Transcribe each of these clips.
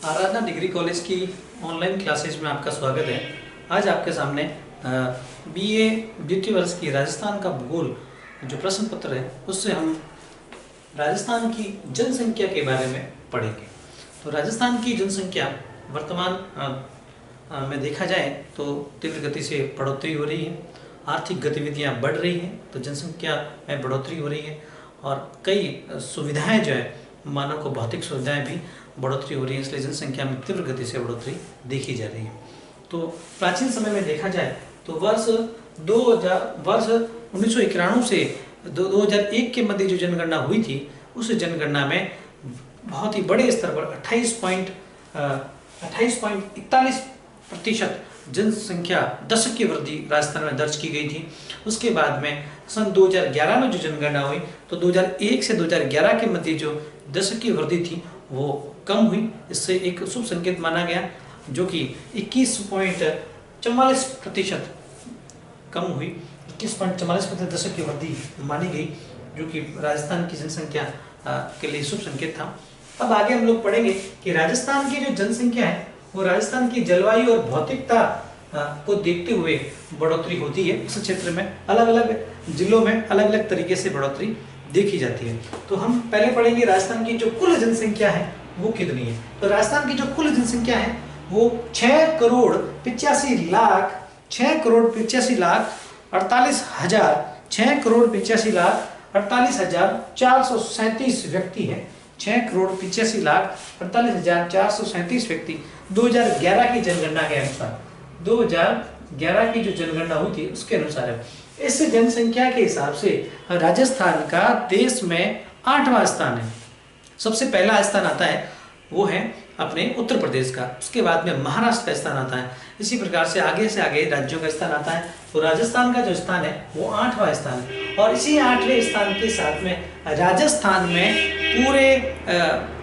आराधना degree college की online classes में आपका स्वागत है। आज आपके सामने बीए द्वितीय वर्ष की राजस्थान का भूगोल जो प्रश्न पत्र है उससे हम राजस्थान की जनसंख्या के बारे में पढ़ेंगे। तो राजस्थान की जनसंख्या वर्तमान में देखा जाए तो तीव्र गति से बढ़ोतरी हो रही है, आर्थिक गतिविधियां बढ़ रही हैं तो जनसंख्या में बढ़ोतरी हो रही है और कई सुविधाएं जो है मानव को भौतिक सुविधाएं भी बढ़ोतरी हो रही है, इसलिए जनसंख्या में तीव्र गति से बढ़ोतरी देखी जा रही है। तो प्राचीन समय में देखा जाए तो वर्ष 1991 से 2001 के मध्य जो जनगणना हुई थी उस जनगणना में बहुत ही बड़े स्तर पर 28.41% जनसंख्या दशक की वृद्धि राजस्थान में दर्ज की गई थी। उसके बाद में सन 2011 में जो जनगणना हुई तो 2001 से 2011 के मध्य जो दशक की वृद्धि थी वो कम हुई। इससे एक शुभ संकेत माना गया जो कि 21.44% कम हुई। 21.44% दशक की वृद्धि मानी गई जो कि राजस्थान की जनसंख्या के लिए शुभ संकेत था। अब आगे हम लोग पढ़ेंगे कि राजस्थान की जो जनसंख्या है वो राजस्थान की जलवायु और भौतिकता को देखते हुए बढ़ोतरी होती है। इस क्षेत्र में अलग अलग जिलों में अलग अलग तरीके से बढ़ोतरी देखी जाती है। तो हम पहले पढ़ेंगे राजस्थान की जो कुल जनसंख्या है वो कितनी है। तो राजस्थान की जो कुल जनसंख्या है वो 6,85,48,437 व्यक्ति है। 6,85,48,437 व्यक्ति 2011 की जनगणना के अनुसार, 2011 की जो जनगणना हुई थी उसके अनुसार है। इस जनसंख्या के हिसाब से राजस्थान का देश में 8वां स्थान है। सबसे पहला स्थान आता है वो है अपने उत्तर प्रदेश का, उसके बाद में महाराष्ट्र का स्थान आता है। इसी प्रकार से आगे राज्यों का स्थान आता है। तो राजस्थान का जो स्थान है वो 8वां स्थान है और इसी 8वें स्थान के साथ में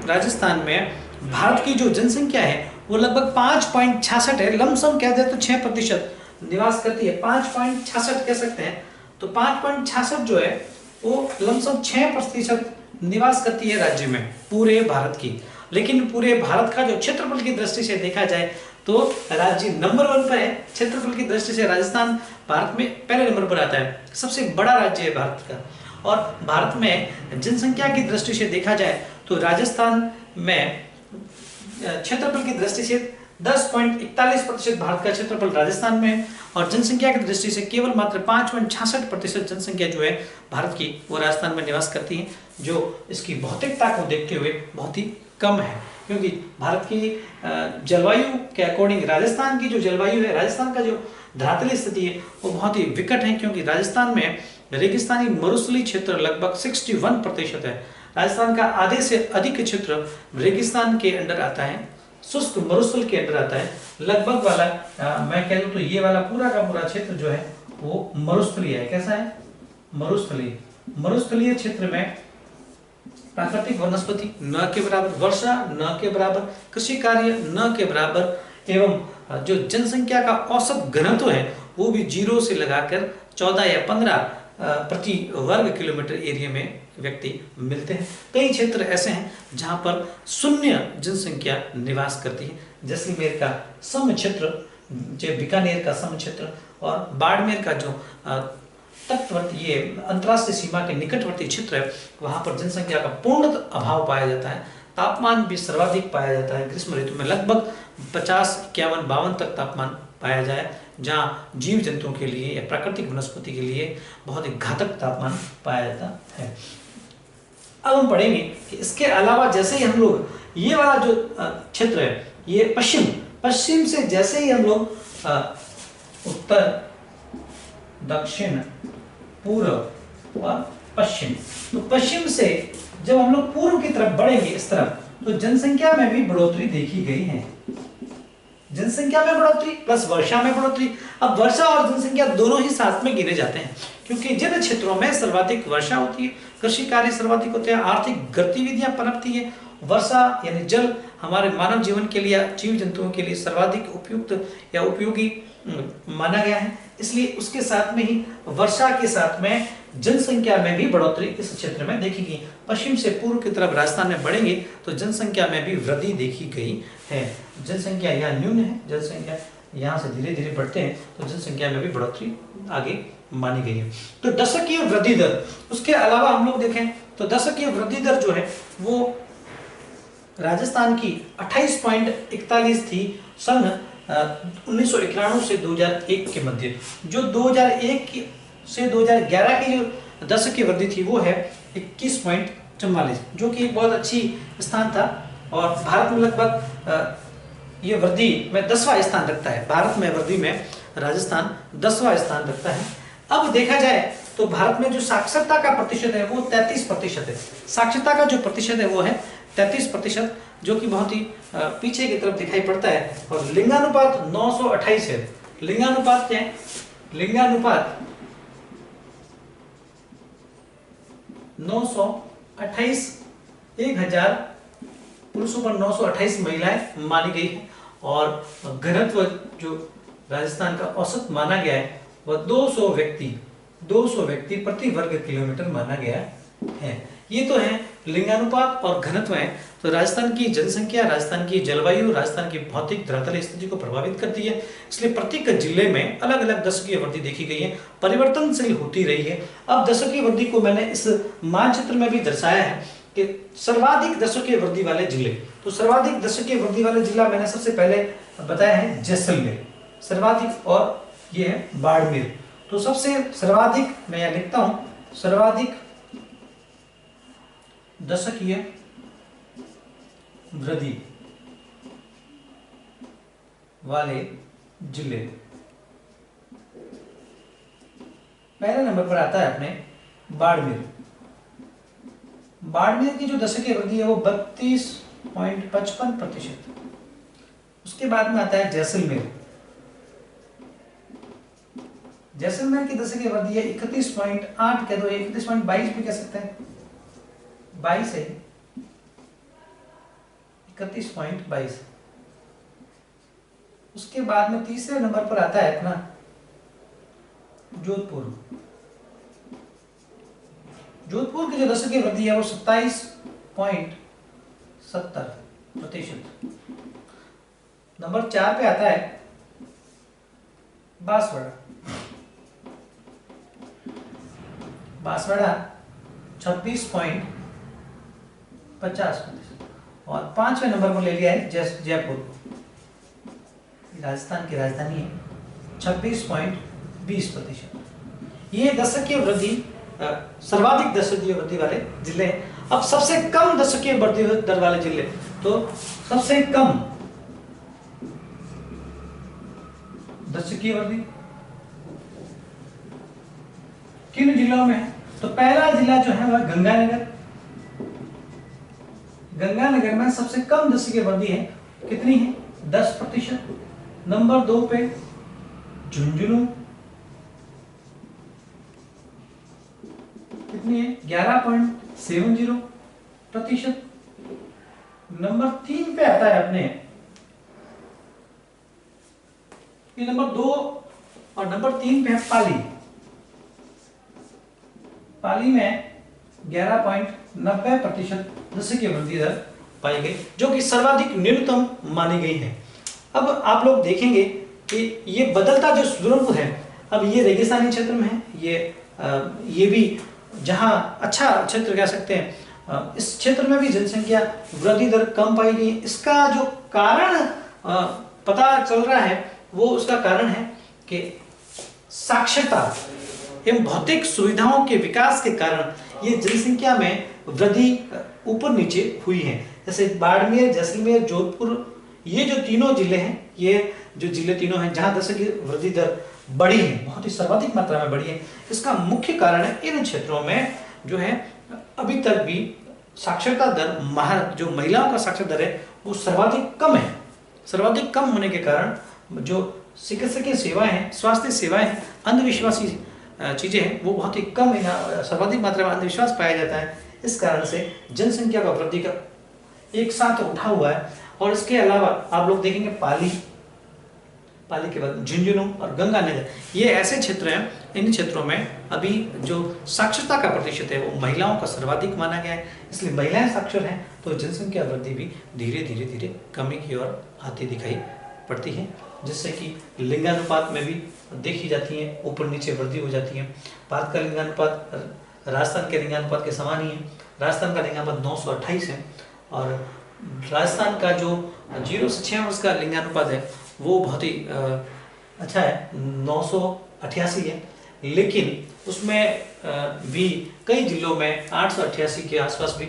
राजस्थान में भारत की जो जनसंख्या है वो लगभग 5.66 है। लमसम कह दे तो 6% निवास करती है, 5.66 कह सकते हैं। तो 5.66 जो है वो लमसम 6% निवास करती है राज्य में पूरे भारत की। लेकिन पूरे भारत का जो क्षेत्रफल की दृष्टि से देखा जाए तो राज्य नंबर 1 पर है। क्षेत्रफल की दृष्टि से राजस्थान भारत में पहले नंबर पर आता है, सबसे बड़ा राज्य है भारत का। और भारत में जनसंख्या की दृष्टि से देखा जाए तो राजस्थान में क्षेत्रफल की दृष्टि से 10.41% भारत का क्षेत्रफल राजस्थान में है और जनसंख्या की दृष्टि से केवल मात्र 5.66% जनसंख्या जो है भारत की वो राजस्थान में निवास करती है, जो इसकी भौतिकता को देखते हुए बहुत ही कम है। क्योंकि भारत की जलवायु के अकॉर्डिंग राजस्थान की जो जलवायु है, राजस्थान का जो धरातलीय स्थिति है वो बहुत ही विकट है। क्योंकि राजस्थान में रेगिस्तानी मरुस्थलीय क्षेत्र लगभग 61% है। राजस्थान का आधे से अधिक क्षेत्र रेगिस्तान के अंडर आता है, शुष्क मरुस्थल के अंडर आता है। लगभग वाला मैं कह दूं तो ये वाला पूरा का पूरा क्षेत्र जो है वो मरुस्थलीय है। कैसा है? मरुस्थलीय क्षेत्र में प्राकृतिक वनस्पति न के बराबर, वर्षा न के बराबर, कृषि कार्य न के बराबर एवं जो जनसंख्या का औसत घनत्व है वो भी 0 से लगाकर 14 या 15 प्रति वर्ग किलोमीटर एरिया में व्यक्ति मिलते हैं। कई क्षेत्र ऐसे हैं जहां पर शून्य जनसंख्या निवास करती है। जैसलमेर का सम क्षेत्र, बीकानेर का सम क्षेत्र और बाड़मेर का जो तटवर्ती ये अंतर्राष्ट्रीय सीमा के निकटवर्ती क्षेत्र है वहां पर जनसंख्या का पूर्ण अभाव पाया जाता है। तापमान भी सर्वाधिक पाया जाता है। ग्रीष्म ऋतु में लगभग 50, 51, 52 तक तापमान पाया जाए, जहाँ जीव जंतुओं के लिए या प्राकृतिक वनस्पति के लिए बहुत ही घातक तापमान पाया जाता है। अब हम पढ़ेंगे कि इसके अलावा जैसे ही हम लोग ये वाला जो क्षेत्र है ये पश्चिम से जैसे ही हम लोग उत्तर, दक्षिण, पूर्व और पश्चिम, तो पश्चिम से जब हम लोग पूर्व की तरफ बढ़ेंगे इस तरफ तो जनसंख्या में भी बढ़ोतरी देखी गई है। जनसंख्या में बढ़ोतरी प्लस वर्षा में बढ़ोतरी। अब वर्षा और जनसंख्या दोनों ही साथ में गिने जाते हैं क्योंकि जिन क्षेत्रों में सर्वाधिक वर्षा होती है, कृषि कार्य सर्वाधिक होते हैं, आर्थिक गतिविधियां पनपती है वर्षा यानी जल हमारे मानव जीवन के लिए, जीव जंतुओं के लिए सर्वाधिक उपयुक्त या उपयोगी माना गया है। इसलिए उसके साथ में ही वर्षा के साथ में जनसंख्या में भी बढ़ोतरी इस क्षेत्र में देखी गई। पश्चिम से पूर्व की तरफ राजस्थान में बढ़ेंगे तो जनसंख्या में भी वृद्धि देखी गई है। जनसंख्या यहाँ न्यून है, जनसंख्या यहाँ से धीरे धीरे बढ़ते हैं तो जनसंख्या में भी बढ़ोतरी आगे मानी गई है। तो दशकीय वृद्धि दर, उसके अलावा हम लोग देखें तो दशकीय वृद्धि दर जो है वो राजस्थान की 28.41 थी सन 1991 से 2001 के मध्य। जो 2001 से 2011 की जो दशकीय वृद्धि थी वो है 21.44, जो कि एक बहुत अच्छी स्थान था। और भारत में लगभग ये वृद्धि में 10वां स्थान रखता है। भारत में वृद्धि में राजस्थान 10वां स्थान रखता है। अब देखा जाए तो भारत में जो साक्षरता का प्रतिशत है वो 33% है। साक्षरता का जो प्रतिशत है वो है 33%, जो कि बहुत ही पीछे की तरफ दिखाई पड़ता है। और लिंगानुपात 928 है। लिंगानुपात क्या है? लिंगानुपात 928, 1000 पुरुषों पर 928 महिलाएं मानी गई है। और घनत्व जो राजस्थान का औसत माना गया है वह 200 व्यक्ति प्रति वर्ग किलोमीटर माना गया है। ये तो है लिंगानुपात और घनत्व है। तो राजस्थान की जनसंख्या, राजस्थान की जलवायु, राजस्थान की भौतिक धरातल स्थिति को प्रभावित करती है। इसलिए प्रत्येक जिले में अलग अलग दशकीय वृद्धि देखी गई है, परिवर्तनशील होती रही है। अब दशकीय वृद्धि को मैंने इस मानचित्र में भी दर्शाया है कि सर्वाधिक दशकीय वृद्धि वाले जिले। तो सर्वाधिक दशकीय वृद्धि वाले जिला मैंने सबसे पहले बताया है जैसलमेर सर्वाधिक, और ये है बाड़मेर। तो सबसे सर्वाधिक मैं यहां लिखता हूं, सर्वाधिक दशकीय वृद्धि वाले जिले। पहले नंबर पर आता है अपने बाड़मेर। बाड़मेर की जो दशकीय वृद्धि है वो 32.55%। उसके बाद में आता है जैसलमेर। जैसलमेर की दशकीय वृद्धि है 31.8 कह दो, 31.22 भी कह सकते हैं, 22 है, 31.22। उसके बाद में तीसरे नंबर पर आता है अपना जोधपुर। जोधपुर की जो दशकीय वृद्धि है वो 27.70%। नंबर 4 पे आता है बांसवाड़ा। बांसवाड़ा 26.50%। और 5वें नंबर पर ले लिया है जयपुर, राजस्थान की राजधानी है, 26.20%। ये दशकीय वृद्धि सर्वाधिक दशकीय वृद्धि वाले जिले हैं। अब सबसे कम दशकीय वृद्धि दर वाले जिले, तो सबसे कम दशकीय वृद्धि किन जिलों में है? तो पहला जिला जो है वह गंगानगर। गंगानगर में सबसे कम दशकीय वृद्धि है, कितनी है? 10%। नंबर 2 पे झुंझुनू, कितनी है? 11.70%। नंबर 3 पे आता है अपने, ये नंबर 2 और नंबर 3 पे है पाली। पाली में 11.90% दशकीय वृद्धि दर पाई गई, जो कि सर्वाधिक न्यूनतम मानी गई है। अब आप लोग देखेंगे कि ये बदलता जो सूरजपुर है, अब ये रेगिस्तानी क्षेत्र में है, ये भी जहां अच्छा क्षेत्र कह सकते हैं, इस क्षेत्र में भी जनसंख्या वृद्धि दर कम पाई गई। इसका जो कारण पता चल रहा है वो उसका कारण है कि साक्षरता एवं भौतिक सुविधाओं के विकास के कारण ये जनसंख्या में वृद्धि ऊपर नीचे हुई है। जैसे बाड़मेर, जैसलमेर, जोधपुर, ये जो तीनों जिले हैं, ये जो जिले तीनों हैं जहां दशकीय वृद्धि दर बढ़ी है, बहुत ही सर्वाधिक मात्रा में बढ़ी है, इसका मुख्य कारण है इन क्षेत्रों में जो है अभी तक भी साक्षरता दर, जो महिलाओं का साक्षरता दर है वो सर्वाधिक कम है। सर्वाधिक कम होने के कारण जो चिकित्सकीय सेवाएं हैं, स्वास्थ्य सेवाएं हैं, अंधविश्वासी चीजें हैं, वो बहुत ही कम है, सर्वाधिक मात्रा में अंधविश्वास पाया जाता है। इस कारण से जनसंख्या का वृद्धि का एक साथ उठा हुआ है। और इसके अलावा आप लोग देखेंगे पाली के बाद झुंझुनू और गंगानगर, ये ऐसे क्षेत्र हैं, इन क्षेत्रों में अभी जो साक्षरता का प्रतिशत है वो महिलाओं का सर्वाधिक माना गया है, इसलिए महिलाएं साक्षर हैं तो जनसंख्या वृद्धि भी धीरे धीरे कमी की ओर आती दिखाई पड़ती है, जिससे कि लिंगानुपात में भी देखी जाती है, ऊपर नीचे वृद्धि हो जाती है। भारत का लिंगानुपात राजस्थान के लिंगानुपात के समान ही है। राजस्थान का लिंगानुपात 928 है और राजस्थान का जो 0 से 6 वर्ष का लिंगानुपात है वो बहुत ही अच्छा है, 988 है, लेकिन उसमें भी कई जिलों में 888 के आसपास भी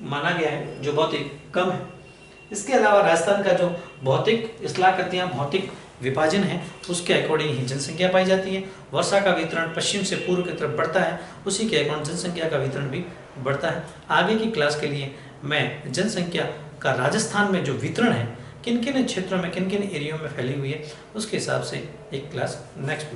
माना गया है, जो बहुत ही कम है। इसके अलावा राजस्थान का जो भौतिक इस्लाकतियाँ, भौतिक विभाजन है, उसके अकॉर्डिंग ही जनसंख्या पाई जाती है। वर्षा का वितरण पश्चिम से पूर्व की तरफ बढ़ता है, उसी के अकॉर्डिंग जनसंख्या का वितरण भी बढ़ता है। आगे की क्लास के लिए मैं जनसंख्या का राजस्थान में जो वितरण है, किन किन क्षेत्रों में, किन किन एरियो में फैली हुई है, उसके हिसाब से एक क्लास नेक्स्ट